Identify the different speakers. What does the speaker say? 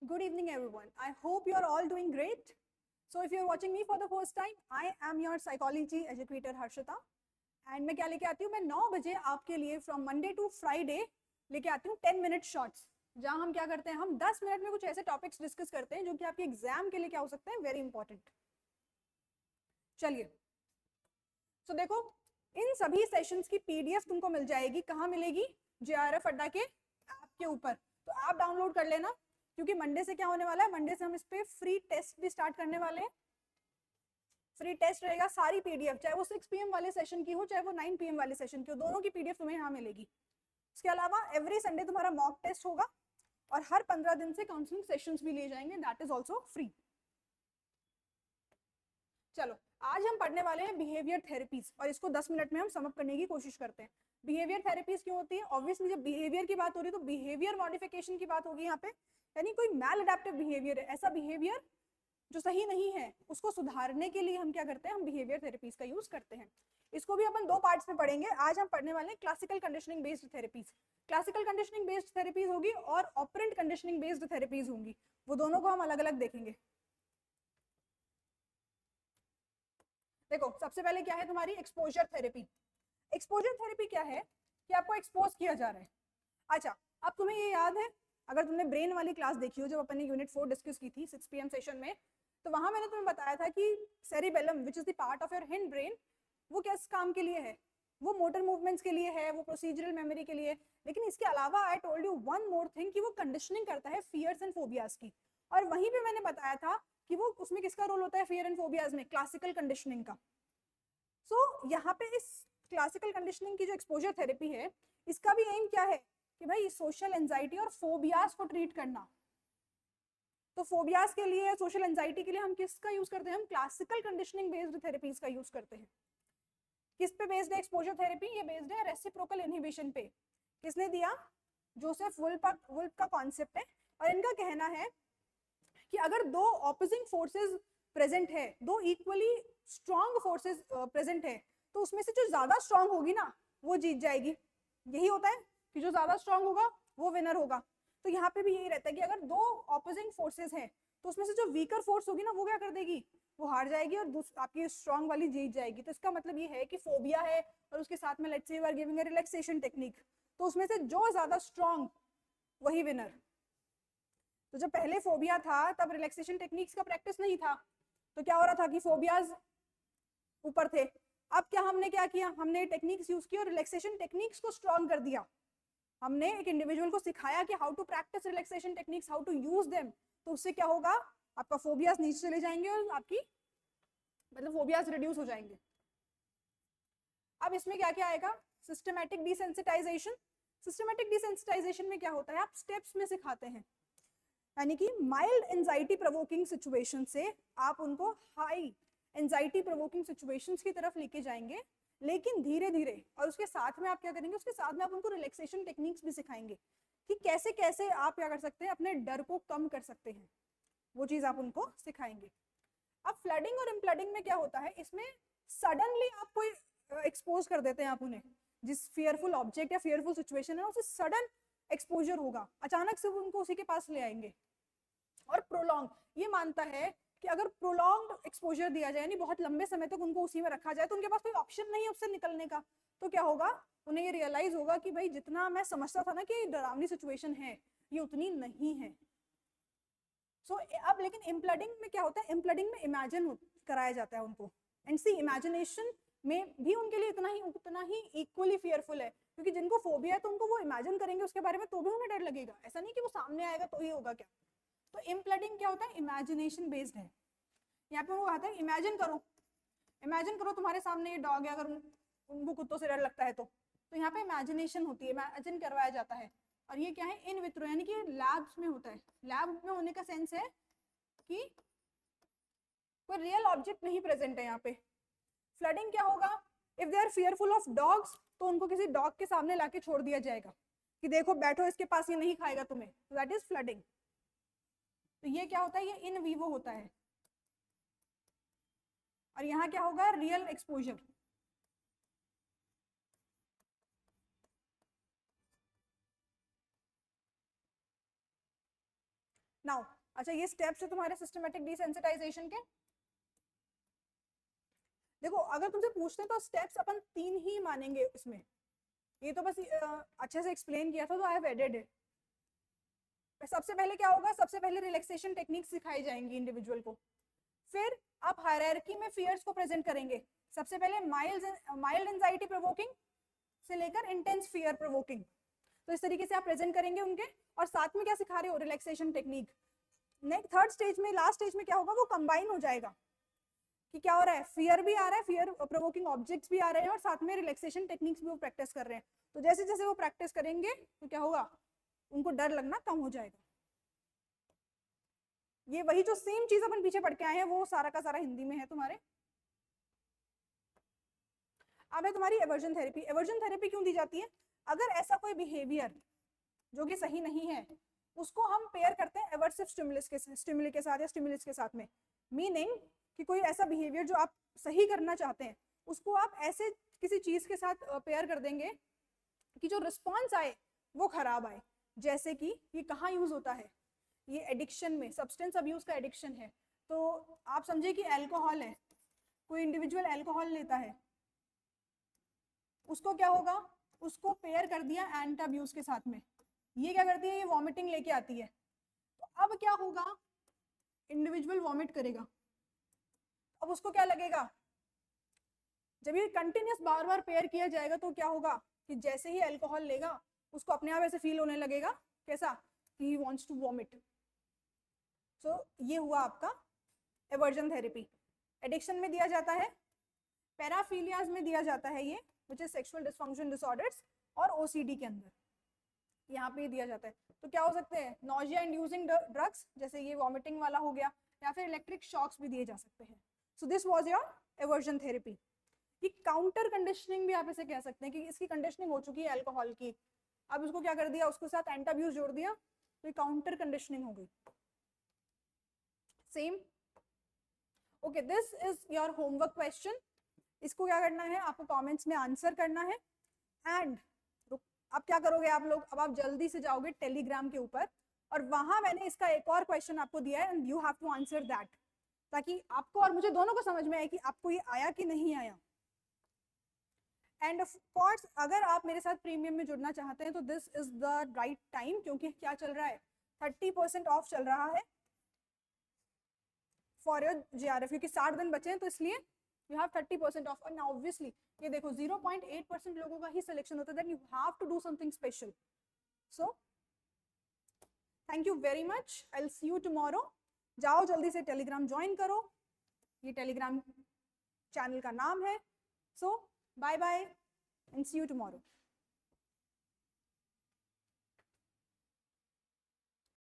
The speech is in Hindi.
Speaker 1: Good evening, everyone. I hope you are all doing great. So, if you are watching me for the first time, I am your psychology educator Harshita. And मैं क्या लेके आती हूँ, मैं 9 बजे आपके लिए फ्रॉम मंडे टू फ्राइडे लेके आती हूँ 10 मिनट शॉर्ट्स, जहाँ हम क्या करते हैं, हम 10 मिनट में कुछ ऐसे टॉपिक्स डिस्कस करते हैं जो कि आपके एग्जाम के लिए क्या हो सकते हैं, वेरी इंपॉर्टेंट. चलिए, तो देखो, इन सभी सेशंस की पीडीएफ तुमको मिल जाएगी. कहाँ मिलेगी? JRF अड्डा के ऐप के ऊपर. तो आप डाउनलोड कर लेना, क्योंकि मंडे से क्या होने वाला है, मंडे से हम इस पे फ्री टेस्ट भी स्टार्ट करने वाले हैं. फ्री टेस्ट रहेगा, सारी पीडीएफ, चाहे वो 6 PM वाले सेशन की हो, चाहे वो 9 PM वाले सेशन की हो, दोनों की पीडीएफ तुम्हें यहाँ मिलेगी. इसके अलावा एवरी संडे तुम्हारा मॉक टेस्ट होगा और हर 15 दिन से काउंसलिंग सेशंस भी लिए जाएंगे, दैट इज ऑल्सो फ्री. चलो, आज हम पढ़ने वाले हैं बिहेवियर थेरेपीज, और इसको 10 मिनट में हम समअप करने की कोशिश करते हैं. बिहेवियर थेरेपीज क्यों होती है? ऑब्वियसली जब बिहेवियर की बात हो रही है तो बिहेवियर मॉडिफिकेशन की बात होगी यहाँ पे. यानी कोई मैल अडेप्टिव बिहेवियर है, ऐसा बिहेवियर जो सही नहीं है, उसको सुधारने के लिए हम क्या करते हैं, हम बिहेवियर थेरेपीज का यूज करते हैं. इसको भी अपन 2 पार्ट्स में पढ़ेंगे. आज हम पढ़ने वाले हैं classical conditioning based therapies. Classical conditioning based therapies होगी और ऑपरेंट कंडीशनिंग बेस्ड थेरेपीज होंगी. वो दोनों को हम अलग अलग देखेंगे. देखो, सबसे पहले क्या है तुम्हारी एक्सपोजर थेरेपी. एक्सपोजर थेरेपी क्या है कि आपको एक्सपोज किया जा रहा है. अच्छा, अब तुम्हें ये याद है, अगर तुमने ब्रेन वाली क्लास देखी हो, जब अपन ने यूनिट 4 डिस्कस की थी 6 PM सेशन में, तो वहां मैंने तुम्हें बताया था कि cerebellum which is the part of your hind brain, वो किस काम के लिए है, वो मोटर मूवमेंट्स के लिए है, वो प्रोसीजरल मेमोरी के लिए. लेकिन इसके अलावा I told you one more thing कि वो कंडीशनिंग करता है फियर्स एंड फोबियाज की. और वहीं पे मैंने बताया था कि वो उसमें किसका रोल होता है फियर एंड फोबियाज में, क्लासिकल कंडीशनिंग का. सो यहाँ पे इस क्लासिकल कंडीशनिंग की जो एक्सपोजर थेरेपी है, इसका भी एम क्या है कि भाई सोशल एंजाइटी और फोबियाज को ट्रीट करना. तो फोबियाज के लिए, सोशल एंजाइटी के लिए हम किसका यूज करते हैं, हम क्लासिकल कंडीशनिंग बेस्ड थेरेपीज का यूज करते हैं. किस पे बेस्ड है एक्सपोजर थेरेपी? ये बेस्ड है रेसिप्रोकल इनहिबिशन पे. किसने दिया? जोसेफ वुल्फ का कॉन्सेप्ट है. और इनका कहना है कि अगर 2 ऑपोजिंग फोर्सेस प्रेजेंट है, 2 इक्वली स्ट्रॉन्ग फोर्सेस प्रेजेंट है, तो उसमें से जो ज्यादा स्ट्रॉन्ग होगी ना, वो जीत जाएगी. यही होता है कि जो ज्यादा स्ट्रॉन्ग होगा वो विनर होगा. तो यहाँ पे भी यही रहता है कि अगर 2 ऑपोजिंग फोर्सेस है, तो उसमें से जो वीकर फोर्स होगी ना, वो क्या कर देगी, वो हार जाएगी और आपकी स्ट्रॉन्ग वाली जीत जाएगी. तो इसका मतलब ये है कि फोबिया है और उसके साथ में let's say you are giving a relaxation technique, तो उसमें से जो ज्यादा स्ट्रॉन्ग वही विनर. तो जब पहले फोबिया था तब रिलैक्सेशन टेक्निक्स का प्रैक्टिस नहीं था, तो क्या हो रहा था कि फोबियाज ऊपर थे. अब क्या हमने क्या किया, हमने टेक्निक्स यूज की और रिलैक्सेशन टेक्निक्स को स्ट्रॉन्ग कर दिया. हमने एक इंडिविजुअल को सिखाया कि how to practice relaxation techniques, how to use them. तो उससे क्या होगा, आपका फोबियाज नीचे चले जाएंगे और आपकी मतलब फोबियाज रिड्यूस हो जाएंगे. अब इसमें क्या क्या आएगा, सिस्टमैटिक डिसेंसिटाइजेशन. सिस्टमैटिक डिसेंसिटाइजेशन में क्या होता है, आप स्टेप्स में सिखाते हैं. यानी कि माइल्ड एंजाइटी प्रोवोकिंग सिचुएशन से आप उनको हाई एंजाइटी प्रोवोकिंग सिचुएशंस की तरफ लेके जाएंगे, लेकिन धीरे धीरे. और उसके साथ में आप क्या करेंगे, उसके साथ में आप उनको रिलैक्सेशन टेक्निक्स भी सिखाएंगे कि कैसे कैसे आप क्या कर सकते हैं, अपने डर को कम कर सकते हैं. वो चीज आप उनको सिखाएंगे. अब फ्लडिंग और इम्प्लडिंग में क्या होता है, इसमें सडनली आपको एक्सपोज कर देते हैं आप उन्हें, जिस फियरफुल ऑब्जेक्ट या फियरफुल सिचुएशन है उसे सडन एक्सपोजर होगा, अचानक से उनको उसी के पास ले आएंगे. और प्रोलॉन्ग ये मानता है कि अगर प्रोलॉन्ग एक्सपोजर दिया जाए, यानी बहुत लंबे समय तक उनको उसी में रखा जाए, तो उनके पास कोई ऑप्शन नहीं है उससे निकलने का. तो क्या होगा, उन्हें ये रियलाइज होगा कि भाई जितना मैं समझता था ना कि डरावनी सिचुएशन है, ये उतनी नहीं है. सो अब लेकिन इम्प्लडिंग में क्या होता है, इम्प्लडिंग में इमेजिन कराया जाता है उनको. एंड सी इमेजिनेशन में भी उनके लिए उतना ही इक्वली फियरफुल है, क्योंकि जिनको फोबिया है तो उनको वो इमेजिन करेंगे उसके बारे में तो भी उन्हें डर लगेगा. ऐसा नहीं कि वो सामने आएगा तो ही होगा क्या. तो इम्प्लडिंग क्या होता है, इमेजिनेशन बेस्ड है. यहाँ पे वो आता है इमेजिन करो तुम्हारे सामने ये डॉग है, अगर उनको कुत्तों से डर लगता है तो यहाँ पे इमेजिनेशन होती है, इमेजिन करवाया जाता है. और ये क्या है, इन विट्रो, यानी कि लैब्स में होता है. लैब में होने का सेंस है कि कोई रियल ऑब्जेक्ट नहीं प्रेजेंट है यहाँ पे. फ्लडिंग क्या होगा, if they are fearful of dogs, तो उनको किसी डॉग के सामने लाके छोड़ दिया जाएगा कि देखो बैठो इसके पास, ये नहीं खाएगा तुम्हें. That is flooding. तो ये क्या होता है, ये इन वीवो होता है. और यहाँ क्या होगा, रियल एक्सपोजर. नाउ अच्छा, ये स्टेप्स है तुम्हारे सिस्टमेटिक डिसेंसिटाइजेशन के। देखो अगर तुमसे पूछते हैं तो स्टेप्स अपन 3 ही मानेंगे इसमें, ये तो बस अच्छे से एक्सप्लेन किया था तो आई हैव एडेड इट। सबसे पहले क्या होगा, सबसे पहले रिलैक्सेशन टेक्निक सिखाई जाएंगी इंडिविजुअल को, फिर आप हायरार्की में फियर्स को प्रेजेंट करेंगे। सबसे पहले माइल्ड एंजाइटी प्रोवोकिंग से लेकर इंटेंस फियर प्रोवोकिंग, तो इस तरीके से आप प्रेजेंट करेंगे उनके, और साथ में क्या सिखा रहे हो, relaxation technique. Next third stage में, लास्ट स्टेज में क्या होगा, वो कंबाइन हो जाएगा कि क्या हो रहा है, फियर भी आ रहा है, फियर प्रोवोकिंग ऑब्जेक्ट्स भी आ रहे हैं, और साथ में रिलैक्सेशन टेक्निक्स भी वो प्रैक्टिस कर रहे हैं। तो जैसे जैसे वो प्रैक्टिस करेंगे तो क्या होगा, उनको डर लगना कम हो जाएगा। ये वही जो सेम चीज अपन पीछे पढ़ के आए हैं वो सारा का सारा हिंदी में है तुम्हारे। अब है तुम्हारी एवर्जन थेरेपी। एवर्जन थेरेपी क्यों दी जाती है, अगर ऐसा कोई बिहेवियर जो कि सही नहीं है उसको हम पेयर करते हैं एवर्सिव स्टिमुली के साथ या स्टिमुलस के साथ में। मीनिंग कि कोई ऐसा बिहेवियर जो आप सही करना चाहते हैं उसको आप ऐसे किसी चीज के साथ पेयर कर देंगे कि जो रिस्पॉन्स आए वो खराब आए। जैसे कि ये कहाँ यूज होता है, ये एडिक्शन में, सब्सटेंस अब्यूज का एडिक्शन है। तो आप समझे कि अल्कोहल है, कोई इंडिविजुअल अल्कोहल लेता है, उसको क्या होगा, उसको पेयर कर दिया एंट अब्यूज के साथ में, ये क्या करती है, ये वॉमिटिंग लेके आती है। तो अब क्या होगा, इंडिविजुअल वॉमिट करेगा। अब उसको क्या लगेगा, जब ये कंटिन्यूस बार बार पेयर किया जाएगा तो क्या होगा कि जैसे ही अल्कोहल लेगा उसको अपने आप ऐसे फील होने लगेगा, कैसा, कि ही वांट्स टू वॉमिट। सो ये हुआ आपका एवर्जन थेरेपी। एडिक्शन में दिया जाता है, पैराफिलियाज में दिया जाता है ये, which is sexual dysfunction disorders, और ओसीडी के अंदर यहाँ पे दिया जाता है। तो क्या हो सकते हैं, नॉजिया इंड्यूसिंग ड्रग्स, जैसे ये वॉमिटिंग वाला हो गया, या फिर इलेक्ट्रिक शॉक्स भी दिए जा सकते हैं। So this was your aversion therapy. ये काउंटर कंडीशनिंग भी आप इसे कह सकते हैं कि इसकी कंडीशनिंग हो चुकी है अल्कोहल की, अब उसको क्या कर दिया, उसके साथ एंटी अब्यूज जोड़ दिया, तो ये काउंटर कंडीशनिंग हो गई। Same okay, this is your homework question. इसको क्या करना है, आपको कमेंट्स में आंसर करना है। एंड अब क्या करोगे आप लोग, अब आप जल्दी से जाओगे टेलीग्राम के ऊपर, और वहां मैंने इसका एक और क्वेश्चन आपको दिया है, and you have to answer that, ताकि आपको और मुझे दोनों को समझ में आए कि आपको ये आया कि नहीं आया। एंड ऑफ कोर्स अगर आप मेरे साथ प्रीमियम में जुड़ना चाहते हैं तो this is the right time, क्योंकि क्या चल रहा है, 30% ऑफ चल रहा है फॉर योर JRF, क्योंकि 60 दिन बचे हैं, तो इसलिए यू हैव 30% ऑफ। और ऑब्वियसली ये देखो 0.8% लोगों का ही सिलेक्शन होता है, then you have to do something special. So thank you very much, I will see you tomorrow. जाओ जल्दी से टेलीग्राम ज्वाइन करो, ये टेलीग्राम चैनल का नाम है। So bye bye and see you tomorrow.